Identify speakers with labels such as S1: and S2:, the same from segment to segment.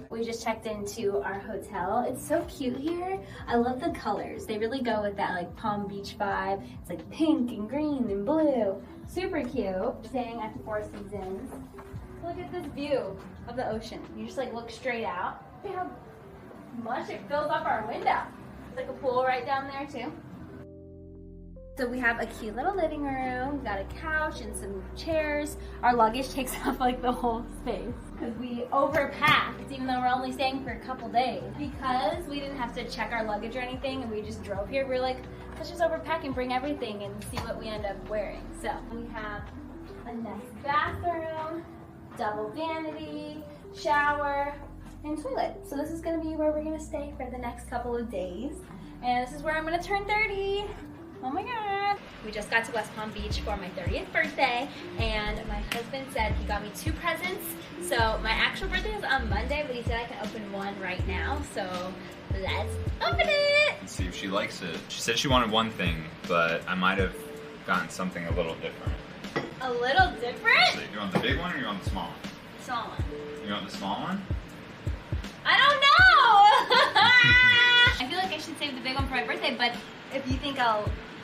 S1: We just checked into our hotel. It's so cute here. I love the colors. They really go with that like Palm Beach vibe. It's like pink and green and blue. Super cute. Staying at the Four Seasons. Look at this view of the ocean. You just like look straight out. See how much it fills up our window. There's like a pool right down there too. So we have a cute little living room. We've got a couch and some chairs. Our luggage takes up like the whole space because we overpacked even though we're only staying for a couple days. Because we didn't have to check our luggage or anything and we just drove here, we were like, let's just overpack and bring everything and see what we end up wearing. So we have a nice bathroom, double vanity, shower, and toilet. So this is gonna be where we're gonna stay for the next couple of days. And this is where I'm gonna turn 30. Oh my God. We just got to West Palm Beach for my 30th birthday and my husband said he got me 2 presents. So my actual birthday is on Monday, but he said I can open one right now. So let's open it.
S2: Let's see if she likes it. She said she wanted one thing, but I might have gotten something a little different.
S1: A little different?
S2: So you want the big one or you want the small one?
S1: Small one.
S2: You want the small one?
S1: I don't know. I feel like I should save the big one for my birthday, but if you think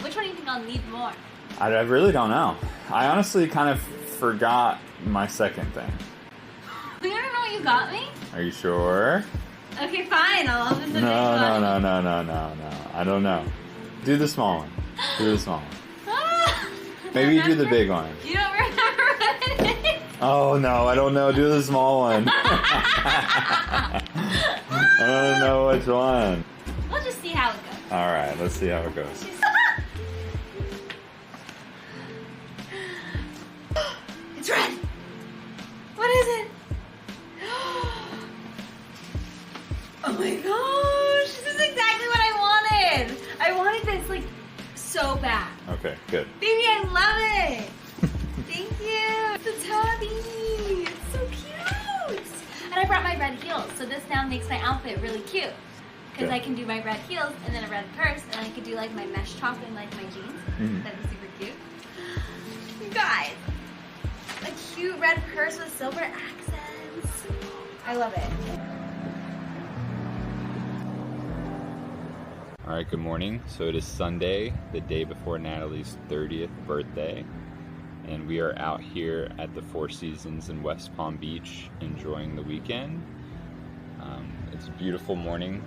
S1: which one do you think I'll need more?
S2: I really don't know. I honestly kind of forgot my second thing.
S1: You don't know what you got me?
S2: Are you sure?
S1: Okay, fine. I'll open the big one.
S2: No. I don't know. Do the small one. Do the small one. Maybe you do the big one.
S1: You don't remember what it is?
S2: Oh no, I don't know. Do the small one. I don't know which one.
S1: We'll just see how it goes.
S2: Alright, let's see how it goes.
S1: It's red! What is it? Oh my gosh! This is exactly what I wanted! I wanted this like so bad.
S2: Okay, good.
S1: Baby, I love it! Thank you! It's a tabby! It's so cute! And I brought my red heels, so this now makes my outfit really cute. Because I can do my red heels and then a red purse, and I could do like my mesh top and like my jeans. That'd be super cute. You guys, a cute red purse with silver accents. I love it.
S2: All right, good morning. So it is Sunday, the day before Natalie's 30th birthday, and we are out here at the Four Seasons in West Palm Beach enjoying the weekend. It's a beautiful morning.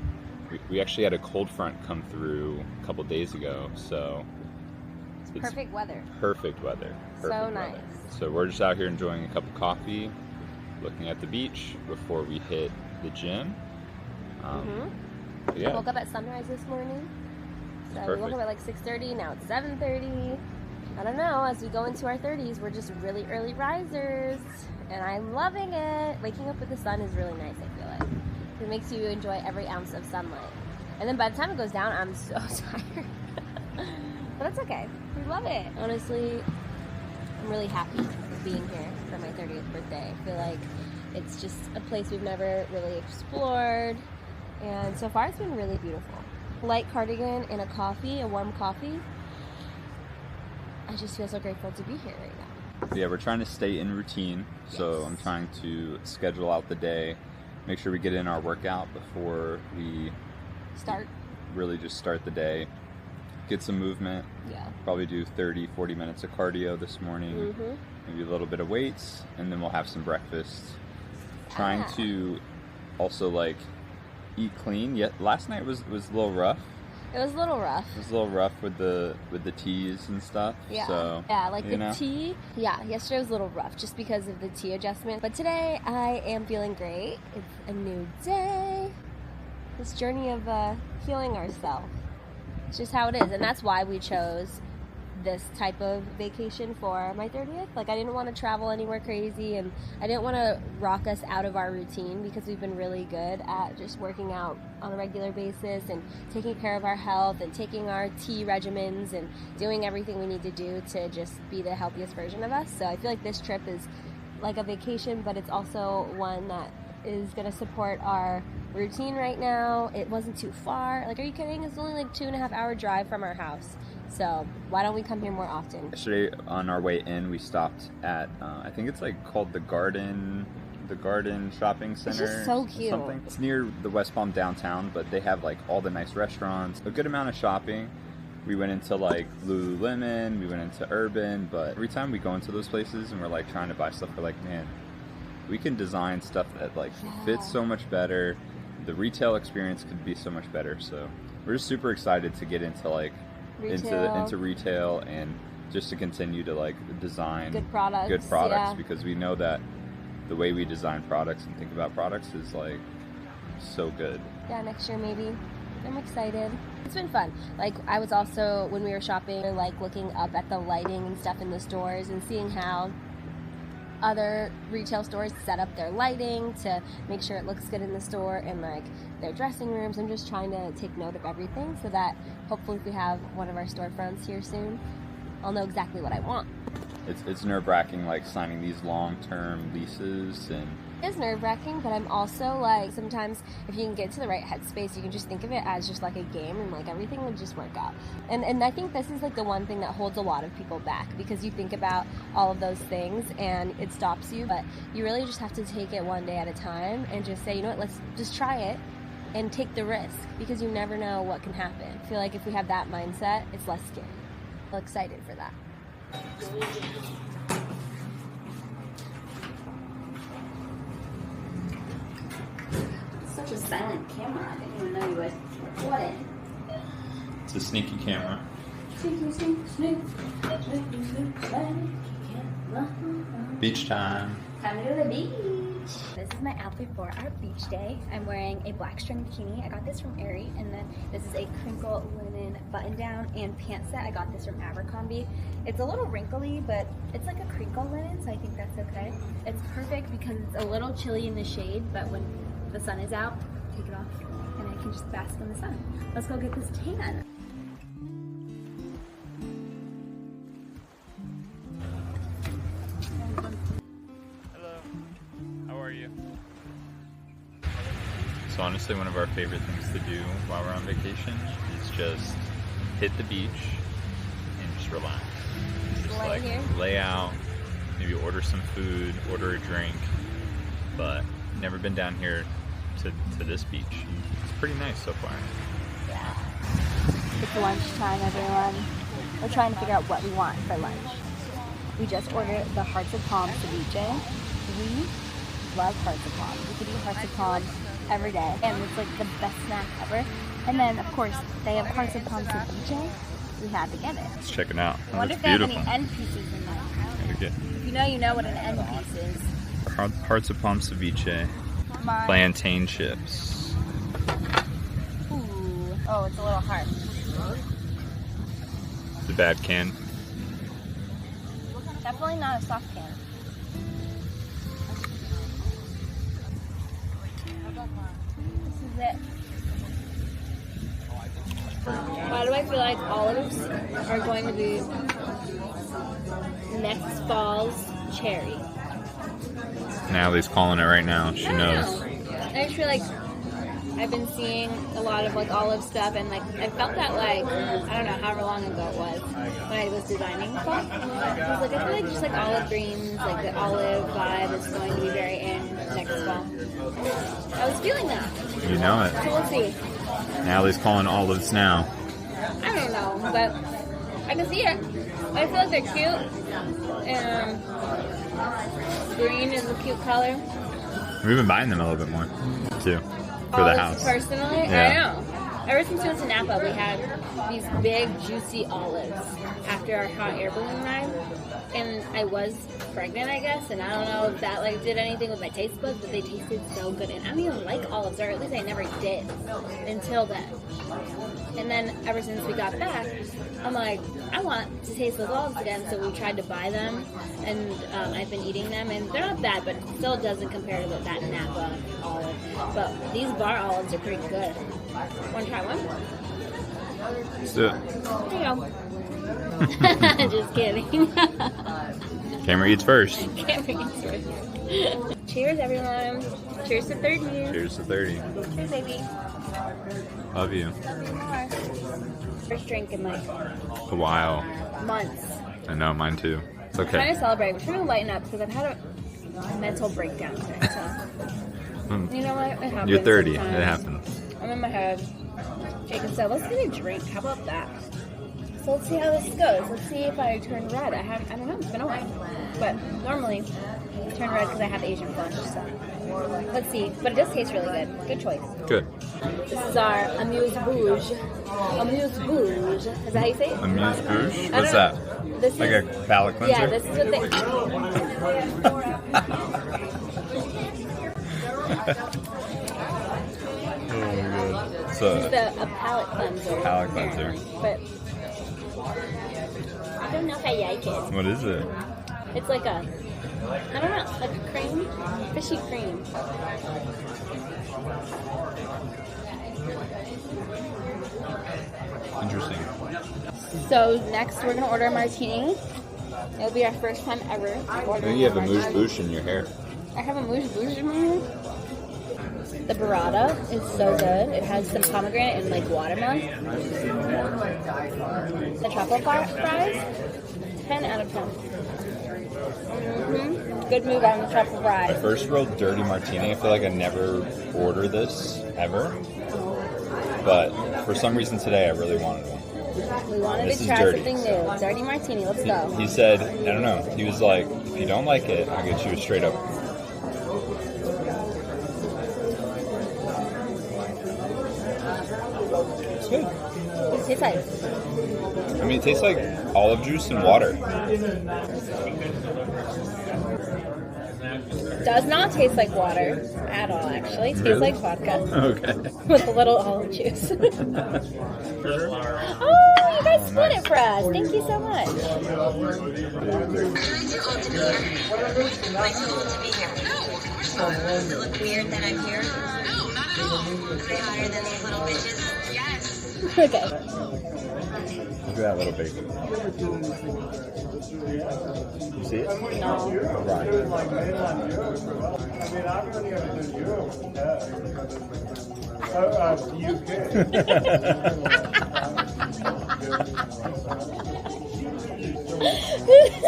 S2: We actually had a cold front come through a couple days ago, so it's
S3: perfect weather.
S2: Perfect weather.
S3: So nice.
S2: So we're just out here enjoying a cup of coffee, looking at the beach before we hit the gym. Yeah.
S3: Woke up at sunrise this morning. So we woke up at like 6:30. Now it's 7:30. I don't know. As we go into our 30s, we're just really early risers, and I'm loving it. Waking up with the sun is really nice. I feel like it makes you enjoy every ounce of sunlight. And then by the time it goes down, I'm so tired. But that's okay. We love it. Honestly, I'm really happy being here for my 30th birthday. I feel like it's just a place we've never really explored. And so far, it's been really beautiful. Light cardigan and a warm coffee. I just feel so grateful to be here right now.
S2: Yeah, we're trying to stay in routine. So I'm trying to schedule out the day, make sure we get in our workout before we really just start the day. Get some movement.
S3: Yeah.
S2: Probably do 30, 40 minutes of cardio this morning. Maybe a little bit of weights, and then we'll have some breakfast. Trying to also like eat clean. Yet last night was a little rough.
S3: It was a little rough.
S2: It was a little rough with the teas and stuff.
S3: Yeah.
S2: So,
S3: yeah, like the tea. Yeah, yesterday was a little rough just because of the tea adjustment. But today I am feeling great. It's a new day. This journey of healing ourselves. It's just how it is, and that's why we chose this type of vacation for my 30th. Like, I didn't want to travel anywhere crazy, and I didn't want to rock us out of our routine because we've been really good at just working out on a regular basis and taking care of our health and taking our tea regimens and doing everything we need to do to just be the healthiest version of us. So I feel like this trip is like a vacation, but it's also one that is going to support our routine right now. It wasn't too far. Like, are you kidding? It's only like 2.5 hour drive from our house. So why don't we come here more often?
S2: Yesterday on our way in, we stopped at, I think it's like called the Garden Shopping Center.
S3: It's just so cute.
S2: Something. It's near the West Palm downtown, but they have like all the nice restaurants, a good amount of shopping. We went into like Lululemon, we went into Urban, but every time we go into those places and we're like trying to buy stuff, we're like, man, we can design stuff that like fits so much better. The retail experience could be so much better. So we're just super excited to get into like into retail and just to continue to like design
S3: good products
S2: yeah. Because we know that the way we design products and think about products is like so good.
S3: Yeah, next year maybe. I'm excited. It's been fun. Like, I was also, when we were shopping, like looking up at the lighting and stuff in the stores and seeing how other retail stores set up their lighting to make sure it looks good in the store, and like their dressing rooms. I'm just trying to take note of everything so that hopefully if we have one of our storefronts here soon, I'll know exactly what I want.
S2: It's nerve-wracking, like signing these long-term leases, and
S3: it's nerve-wracking, but I'm also like, sometimes if you can get to the right headspace, you can just think of it as just like a game, and like everything will just work out. And I think this is like the one thing that holds a lot of people back, because you think about all of those things and it stops you, but you really just have to take it one day at a time and just say, you know what, let's just try it and take the risk, because you never know what can happen. I feel like if we have that mindset, it's less scary. I'm excited for that.
S1: Such a silent camera. I didn't even know you would record it.
S2: it's a sneaky camera. Beach time.
S1: Time to go to the beach. This is my outfit for our beach day. I'm wearing a black string bikini. I got this from Aerie, and then this is a crinkle linen button down and pants set. I got this from Abercrombie. It's a little wrinkly, but it's like a crinkle linen, so I think that's okay. It's perfect because it's a little chilly in the shade, but when the sun is out, take it off, and I can just bask in the sun. Let's go get this tan.
S2: So honestly, one of our favorite things to do while we're on vacation is just hit the beach and just relax. Just
S3: Lay
S2: like
S3: here?
S2: lay out, maybe order some food, order a drink, but never been down here to this beach. It's pretty nice so far.
S3: Yeah. It's lunchtime, everyone. We're trying to figure out what we want for lunch. We just ordered the Hearts of Palm ceviche. We love Hearts of Palm. We could eat Hearts of Palm every day, and it's like the best snack ever. And then, of course, they have Hearts of Palm ceviche. We had to get it.
S2: Let's check it out.
S3: I wonder if they have any end pieces in there. If you know what an end piece is.
S2: Hearts of Palm ceviche. Plantain chips.
S3: Ooh. Oh, it's a little hard.
S2: The bad can.
S3: Definitely not a soft can. This is it. Why do I feel like olives are going to be next fall's cherry?
S2: Natalie's calling it right now. She knows.
S3: I just feel like I've been seeing a lot of like olive stuff, and like I felt that like, I don't know, however long ago it was when I was designing stuff. I was like, I feel like just like olive greens, like the olive vibe is going to be very in next fall. I was feeling that.
S2: You know it.
S3: So we'll see.
S2: Natalie's calling olives now.
S3: I don't know, but I can see it. I feel like they're cute. And green is a cute color.
S2: We've been buying them a little bit more, too, for the house.
S3: Personally,
S2: Yeah.
S3: I know. Ever since we went to Napa, we had these big, juicy olives after our hot air balloon ride. And I was pregnant, I guess, and I don't know if that like did anything with my taste buds, but they tasted so good. And I don't even like olives, or at least I never did until then. And then ever since we got back, I'm like, I want to taste those olives again. So we tried to buy them, and I've been eating them, and they're not bad, but it still doesn't compare to that Napa olive. But these bar olives are pretty good. Want to try one?
S2: Let's do it.
S3: There you go. Just kidding.
S2: Camera eats first.
S3: Camera eats first. Cheers, everyone. Cheers to 30.
S2: Cheers to 30.
S3: Cheers, baby.
S2: Love you.
S3: Love you more. first drink in like
S2: A while.
S3: months.
S2: I know, mine too. It's
S3: Trying
S2: okay.
S3: to celebrate. We're trying to lighten up because I've had a mental breakdown today. So you know what? It happens.
S2: You're 30.
S3: sometimes.
S2: It happens.
S3: I'm in my head. Jacob said, "Let's get a drink. How about that?" So let's see how this goes. Let's see if I turn red. I don't know. It's been a while. But normally, I turn red because I have Asian flush. So let's see. But it does taste really good. Good choice.
S2: Good.
S3: This is our amuse-bouche. Amuse-bouche. Is that how you say it?
S2: Amuse-bouche?
S3: I
S2: What's
S3: don't
S2: that?
S3: know. This
S2: Like
S3: is,
S2: a palate cleanser?
S3: yeah, this is what they...
S2: So,
S3: It's a palate cleanser.
S2: Palate cleanser.
S3: apparently. But I don't know if I like it.
S2: what is it?
S3: It's like a, I don't know, like a cream, fishy cream.
S2: Interesting.
S3: So next we're gonna order a martini. It'll be our first time ever.
S2: Maybe you have a mousse-bouche in your hair.
S3: I have a mousse bouche in my hair. The burrata is so good. It has some pomegranate and like watermelon. The truffle fries, 10 out of 10. Good move on the truffle
S2: My
S3: fries.
S2: first real dirty martini. I feel like I never order this ever. But for some reason today, I really wanted one.
S3: We wanted
S2: This
S3: to
S2: is
S3: try
S2: dirty.
S3: something new. Dirty martini, let's go.
S2: He said, I don't know. He was like, if you don't like it, I'll get you a straight up. It's good.
S3: It tastes like
S2: I mean, it tastes like olive juice and water.
S3: does not taste like water at all, actually. It tastes
S2: Really?
S3: like vodka
S2: Okay.
S3: with a little olive juice. Oh, you guys split it for us. Thank you so much.
S4: Am I too old to be here? Am I too old to be here? No, of course not. Does it look weird that I'm here? No, not at all. Am I hotter than these little bitches? Yes.
S3: Okay.
S2: Look at that little baby. You see it?
S3: No.
S2: Right.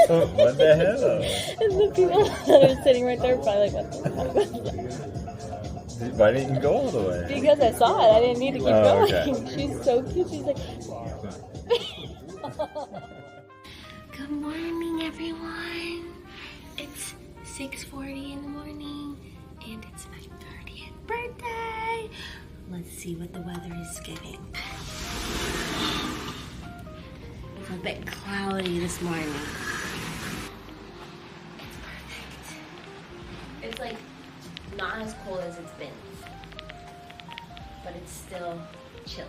S2: What the hell?
S3: And the people that are sitting right there are probably like, what the fuck was that?
S2: Why didn't you go all the way?
S3: Because I saw it. I didn't need to keep
S2: Oh,
S3: going.
S2: okay.
S3: She's so cute. She's like...
S4: Good morning, everyone. It's 6:40 in the morning, and it's my 30th birthday. Let's see what the weather is giving. It's a bit cloudy this morning. It's perfect.
S3: It's like not as cold as it's been, but it's still chilly.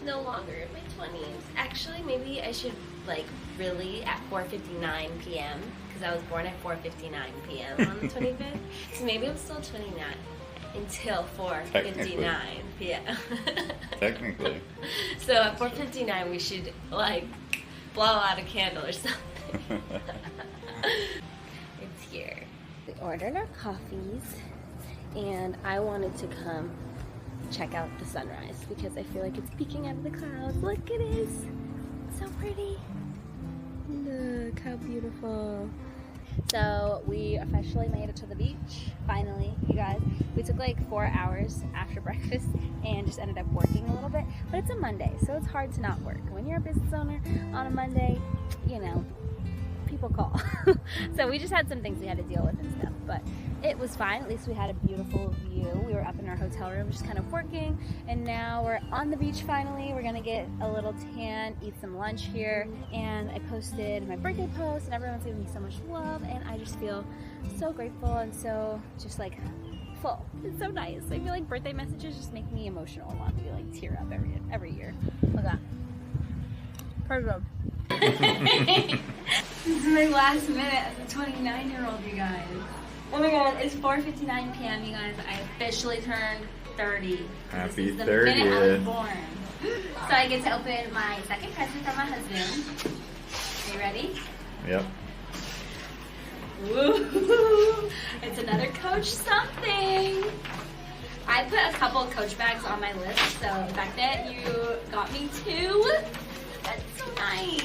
S3: No longer in my 20s. Actually, maybe I should like really at 4:59 p.m. because I was born at 4:59 p.m. on the 25th. So maybe I'm still 29 until 4:59 p.m.
S2: Technically.
S3: So at 4:59 we should like blow out a candle or something. It's here. We ordered our coffees, and I wanted to come check out the sunrise because I feel like it's peeking out of the clouds. Look, it is. It's so pretty. Look how beautiful. So we officially made it to the beach. Finally, you guys. We took like 4 hours after breakfast and just ended up working a little bit. But it's a Monday, so it's hard to not work. When you're a business owner on a Monday, you know, people call. So we just had some things we had to deal with and stuff. But it was fine. At least we had a beautiful view. We were up in our hotel room just kind of working, and now we're on the beach finally. We're gonna get a little tan, eat some lunch here, and I posted my birthday post and everyone's giving me so much love, and I just feel so grateful and so just like full. It's so nice. I feel like birthday messages just make me emotional and want to like tear up every year. Look at that. Pretty good. This is my last minute as a 29-year-old, you guys. Oh my god, it's 4:59 p.m. you guys. I officially turned 30.
S2: Happy
S3: This is the minute I was
S2: 30th.
S3: born. So I get to open my second present from my husband. Are you ready?
S2: Yep.
S3: Woo! It's another Coach something. I
S1: I put a couple Coach bags on my list, so the fact that you got me 2, that's so nice.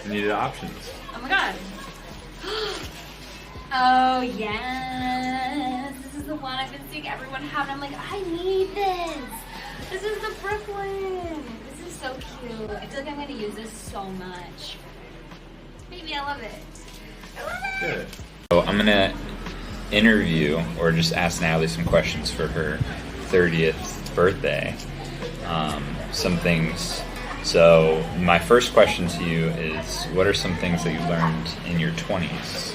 S2: You needed options.
S1: Oh my god. Oh yes, this is the one I've been seeing everyone have, and I'm like, I need this. This is the Brooklyn. This is so cute. I feel like I'm gonna use this so much. Baby, I love it. I love it.
S2: Good. So I'm gonna interview or just ask Natalie some questions for her 30th birthday. Some things. So my first question to you is, what are some things that you learned in your 20s?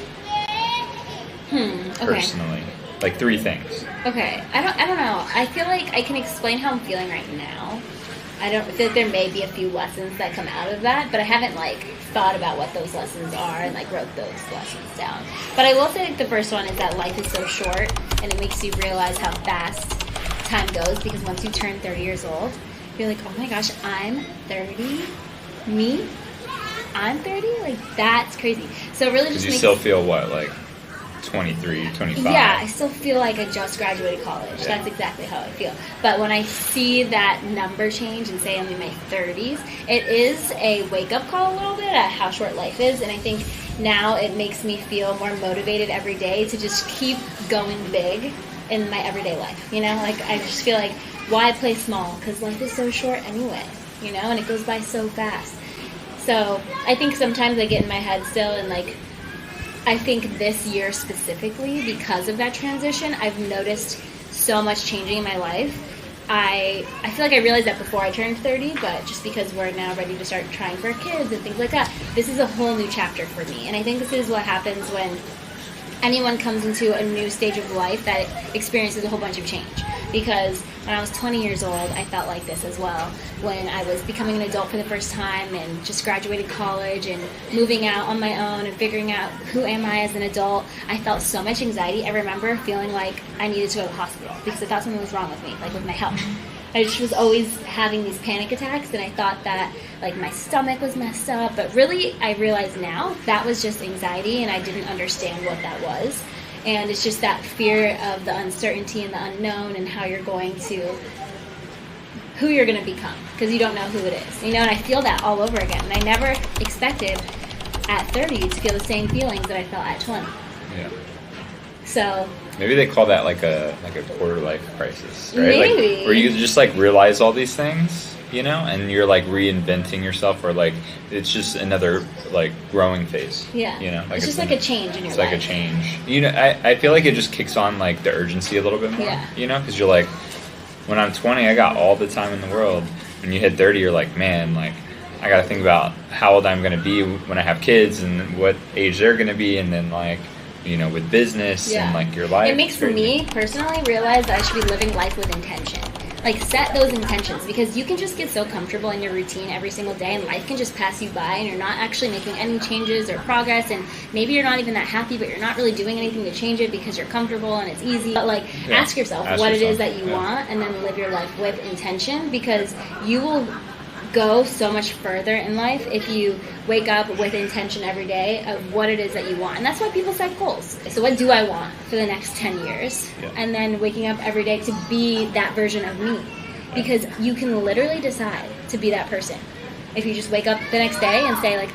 S1: Okay.
S2: Personally, like 3 things.
S1: Okay, I don't know. I feel like I can explain how I'm feeling right now. I feel like there may be a few lessons that come out of that, but I haven't like thought about what those lessons are and like wrote those lessons down. But I will say like, the first one is that life is so short, and it makes you realize how fast time goes, because once you turn 30 years old, you're like, oh my gosh, I'm 30? Me? I'm 30? Like, that's crazy. So it really just
S2: You
S1: makes...
S2: still feel what, like 23, 25?
S1: Yeah, I still feel like I just graduated college.
S2: Yeah.
S1: That's exactly how I feel. But when I see that number change and say I'm in my 30s, it is a wake-up call a little bit at how short life is. And I think now it makes me feel more motivated every day to just keep going big in my everyday life. You know, like I just feel like, why play small? Because life is so short anyway, you know, and it goes by so fast. So I think sometimes I get in my head still, and like, I think this year specifically, because of that transition, I've noticed so much changing in my life. I feel like I realized that before I turned 30, but just because we're now ready to start trying for kids and things like that, this is a whole new chapter for me. And I think this is what happens when anyone comes into a new stage of life that experiences a whole bunch of change. Because when I was 20 years old, I felt like this as well. When I was becoming an adult for the first time and just graduated college and moving out on my own and figuring out who am I as an adult, I felt so much anxiety. I remember feeling like I needed to go to the hospital because I thought something was wrong with me, like with my health. I just was always having these panic attacks, and I thought that like my stomach was messed up. But really, I realize now that was just anxiety, and I didn't understand what that was. And it's just that fear of the uncertainty and the unknown and how you're going to, who you're going to become, because you don't know who it is, you know. And I feel that all over again. And I never expected at 30 to feel the same feelings that I felt at 20.
S2: Yeah.
S1: So
S2: maybe they call that like a quarter life crisis, right?
S1: Maybe.
S2: Like, where you just like realize all these things, you know, and you're like reinventing yourself, or like it's just another like growing phase.
S1: yeah,
S2: You know, like
S1: it's just like a change in your
S2: It's
S1: life.
S2: like a change. You know, I feel like it just kicks on like the urgency a little bit more.
S1: Yeah.
S2: You know, because you're like, when I'm 20, I got all the time in the world. When you hit 30, you're like, man, like I got to think about how old I'm going to be when I have kids and what age they're going to be, and then like, you know, with business and like your life.
S1: It makes me personally realize that I should be living life with intention. Like, set those intentions, because you can just get so comfortable in your routine every single day, and life can just pass you by, and you're not actually making any changes or progress, and maybe you're not even that happy, but you're not really doing anything to change it because you're comfortable and it's easy. But like, ask yourself what it is that you want, and then live your life with intention, because you will go so much further in life if you wake up with intention every day of what it is that you want. And that's why people set goals. So what do I want for the next 10 years?
S2: Yeah.
S1: And then waking up every day to be that version of me. Because you can literally decide to be that person. If you just wake up the next day and say, like,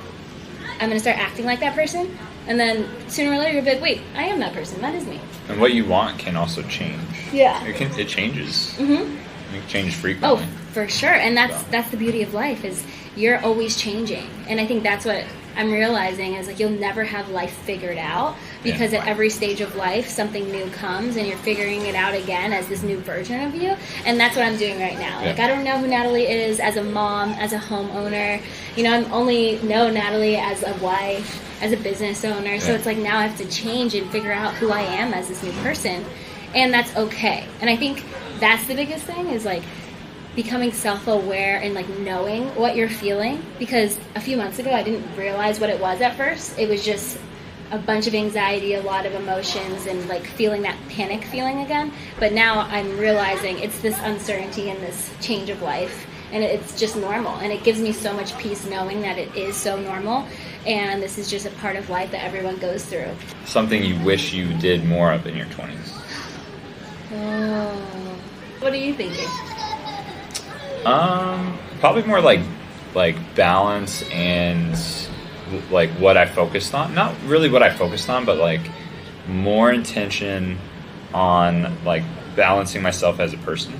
S1: I'm going to start acting like that person, and then sooner or later you'll be like, wait, I am that person. That is me.
S2: And what you want can also change.
S1: Yeah.
S2: It changes.
S1: Mm-hmm.
S2: It can change frequently.
S1: Oh, for sure. And that's the beauty of life, is you're always changing. And I think that's what I'm realizing, is like, you'll never have life figured out, because at every stage of life something new comes and you're figuring it out again as this new version of you. And that's what I'm doing right now. Like, I don't know who Natalie is as a mom, as a homeowner. You know, I only know Natalie as a wife, as a business owner. So it's like, now I have to change and figure out who I am as this new person. And that's okay. And I think that's the biggest thing, is like becoming self-aware and like knowing what you're feeling. Because a few months ago I didn't realize what it was at first. It was just a bunch of anxiety, a lot of emotions, and like feeling that panic feeling again. But now I'm realizing it's this uncertainty and this change of life, and it's just normal. And it gives me so much peace knowing that it is so normal, and this is just a part of life that everyone goes through.
S2: Something you wish you did more of in your 20s.
S1: Oh,
S3: What are you thinking?
S2: Probably more like balance and like what I focused on. Not really what I focused on, but like more intention on like balancing myself as a person.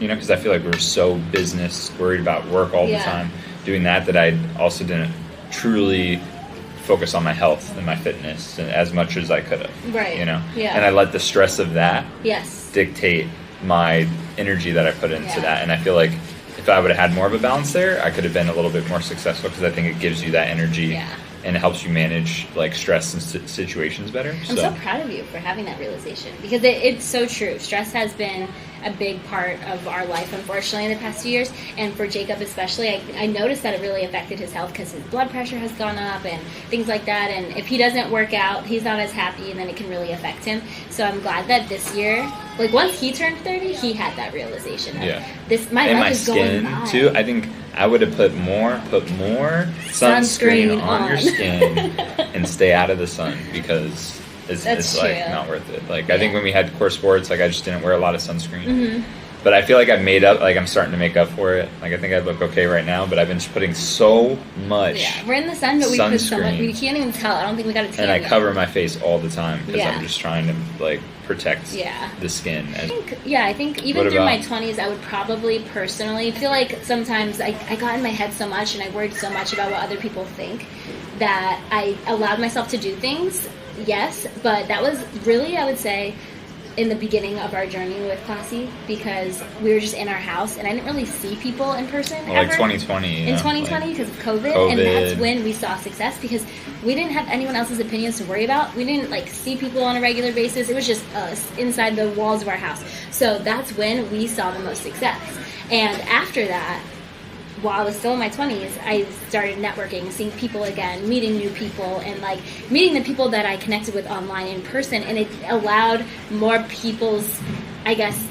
S2: You know, because I feel like we're so business worried about work all the time, doing that I also didn't truly focus on my health and my fitness as much as I could have.
S3: Right.
S2: You know?
S3: Yeah.
S2: And I let the stress of that
S3: Yes.
S2: dictate my energy that I put into that. And I feel like if I would have had more of a balance there, I could have been a little bit more successful, because I think it gives you that energy and it helps you manage like stress and situations better.
S3: I'm so proud of you for having that realization, because it's so true. Stress has been a big part of our life, unfortunately, in the past few years. And for Jacob especially, I noticed that it really affected his health, because his blood pressure has gone up and things like that. And if he doesn't work out, he's not as happy, and then it can really affect him. So I'm glad that this year, like once he turned 30, he had that realization. My
S2: and
S3: life
S2: my
S3: is
S2: skin
S3: going by.
S2: too. I think I would have put more sunscreen on your skin and stay out of the sun, because it's like not worth it. Like I think when we had core sports, like I just didn't wear a lot of sunscreen. But I feel like I've made up, like I'm starting to make up for it. Like I think I look okay right now, but I've been just putting so much.
S3: Yeah, we're in the sun, but we put so much.
S2: sunscreen.
S3: We can't even tell. I don't think we got a tan.
S2: And I
S3: yet.
S2: cover my face all the time, because
S3: Yeah.
S2: I'm just trying to like protect the skin.
S3: I think even through my 20s, I would probably personally feel like sometimes I got in my head so much, and I worried so much about what other people think, that I allowed myself to do things. Yes, but that was really, I would say, in the beginning of our journey with Classy, because we were just in our house and I didn't really see people in person ever.
S2: Like 2020.
S3: In 2020, because of COVID, and that's when we saw success, because we didn't have anyone else's opinions to worry about. We didn't like see people on a regular basis. It was just us inside the walls of our house. So that's when we saw the most success. And after that, while I was still in my 20s, I started networking, seeing people again, meeting new people, and like meeting the people that I connected with online in person. And it allowed more people's, I guess,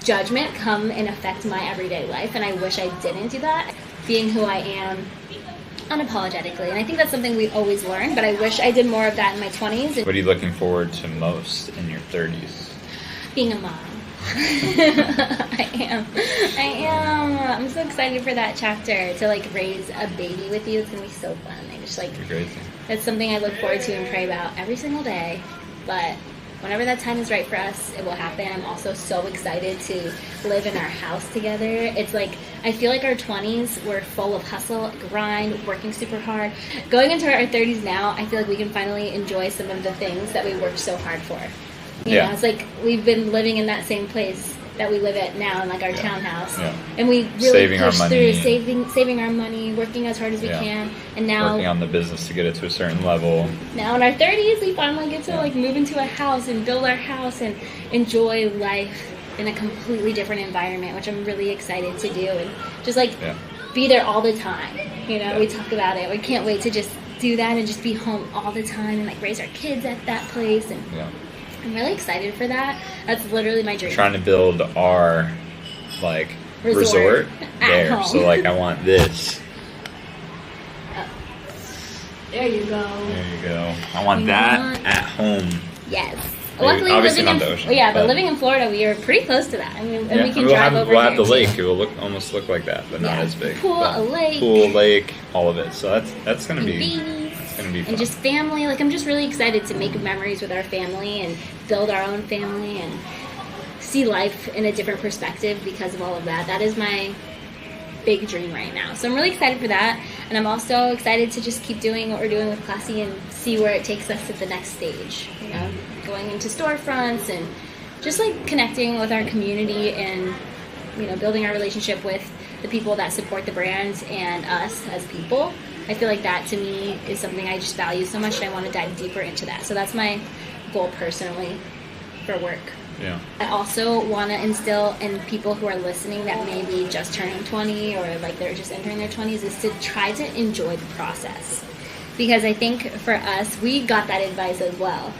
S3: judgment come and affect my everyday life. And I wish I didn't do that, being who I am unapologetically. And I think that's something we always learn, but I wish I did more of that in my 20s.
S2: What are you looking forward to most in your 30s?
S3: Being a mom. I am. I'm so excited for that chapter, to like raise a baby with you. It's gonna be so fun. I just like, that's something I look forward to and pray about every single day. But whenever that time is right for us, it will happen. I'm also so excited to live in our house together. It's like, I feel like our 20s were full of hustle, grind, working super hard. Going into our 30s now, I feel like we can finally enjoy some of the things that we worked so hard for. You know, it's like we've been living in that same place that we live at now, in like our townhouse, and we really pushed through saving our money, working as hard as we can, and now
S2: working on the business to get it to a certain level.
S3: Now in our 30s, we finally get to like move into a house and build our house and enjoy life in a completely different environment, which I'm really excited to do, and just like be there all the time. You know, we talk about it. We can't wait to just do that and just be home all the time and like raise our kids at that place, and I'm really excited for that. That's literally my dream.
S2: Trying to build our like resort there.
S3: Home.
S2: So like I want this.
S3: There you go.
S2: There you go. I want that at home.
S3: Yes.
S2: Maybe,
S3: luckily,
S2: obviously
S3: living
S2: not
S3: in
S2: the ocean,
S3: but living in Florida, we are pretty close to that. I mean, and we can drive over.
S2: We'll have the
S3: too.
S2: lake. It will almost look like that, but not as big.
S3: Pool,
S2: lake, all of it. So that's gonna be.
S3: Babies.
S2: Gonna be fun.
S3: And just family. Like I'm just really excited to make memories with our family and build our own family and see life in a different perspective because of all of that. That is my big dream right now. So I'm really excited for that, and I'm also excited to just keep doing what we're doing with Classy and see where it takes us at the next stage. You know, going into storefronts and just like connecting with our community and, you know, building our relationship with the people that support the brand and us as people. I feel like that to me is something I just value so much, and I want to dive deeper into that. So that's my goal personally for work.
S2: Yeah.
S3: I also want to instill in people who are listening that maybe just turning 20 or like they're just entering their 20s is to try to enjoy the process. Because I think for us, we got that advice as well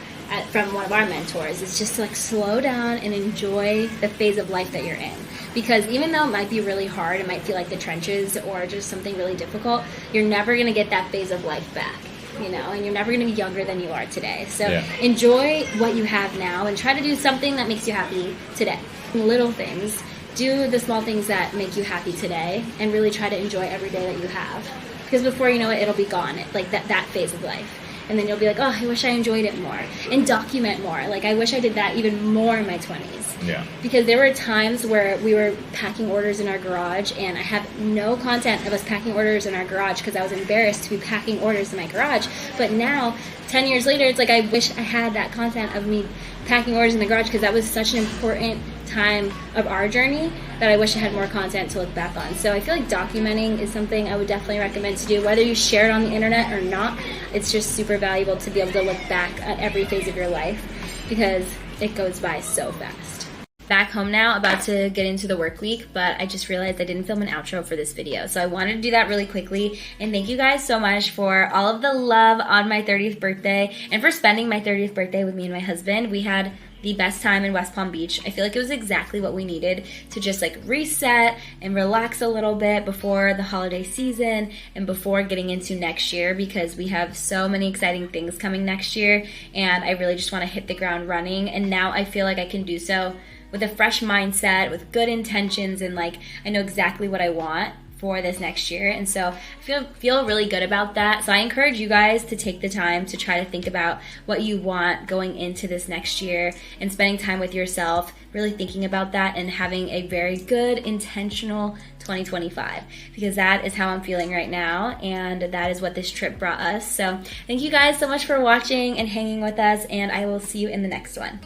S3: from one of our mentors. It's just to like slow down and enjoy the phase of life that you're in. Because even though it might be really hard, it might feel like the trenches or just something really difficult, you're never going to get that phase of life back. You know, and you're never going to be younger than you are today. So enjoy what you have now and try to do something that makes you happy today. Little things
S1: do the small things that make you happy today and really try to enjoy every day that you have. Because before you know it, it'll be gone, like that phase of life. And then you'll be like, oh, I wish I enjoyed it more. And document more. Like, I wish I did that even more in my 20s.
S2: Yeah.
S1: Because there were times where we were packing orders in our garage, and I have no content of us packing orders in our garage because I was embarrassed to be packing orders in my garage. But now, 10 years later, it's like I wish I had that content of me packing orders in the garage because that was such an important time of our journey that I wish I had more content to look back on. So I feel like documenting is something I would definitely recommend to do. Whether you share it on the internet or not, it's just super valuable to be able to look back at every phase of your life because it goes by so fast. Back home now, about to get into the work week, but I just realized I didn't film an outro for this video. So I wanted to do that really quickly. And thank you guys so much for all of the love on my 30th birthday and for spending my 30th birthday with me and my husband. We had the best time in West Palm Beach. I feel like it was exactly what we needed to just like reset and relax a little bit before the holiday season and before getting into next year, because we have so many exciting things coming next year and I really just want to hit the ground running. And now I feel like I can do so with a fresh mindset, with good intentions, and like I know exactly what I want for this next year. And so I feel really good about that. So I encourage you guys to take the time to try to think about what you want going into this next year and spending time with yourself, really thinking about that and having a very good, intentional 2025, because that is how I'm feeling right now and that is what this trip brought us. So thank you guys so much for watching and hanging with us, and I will see you in the next one.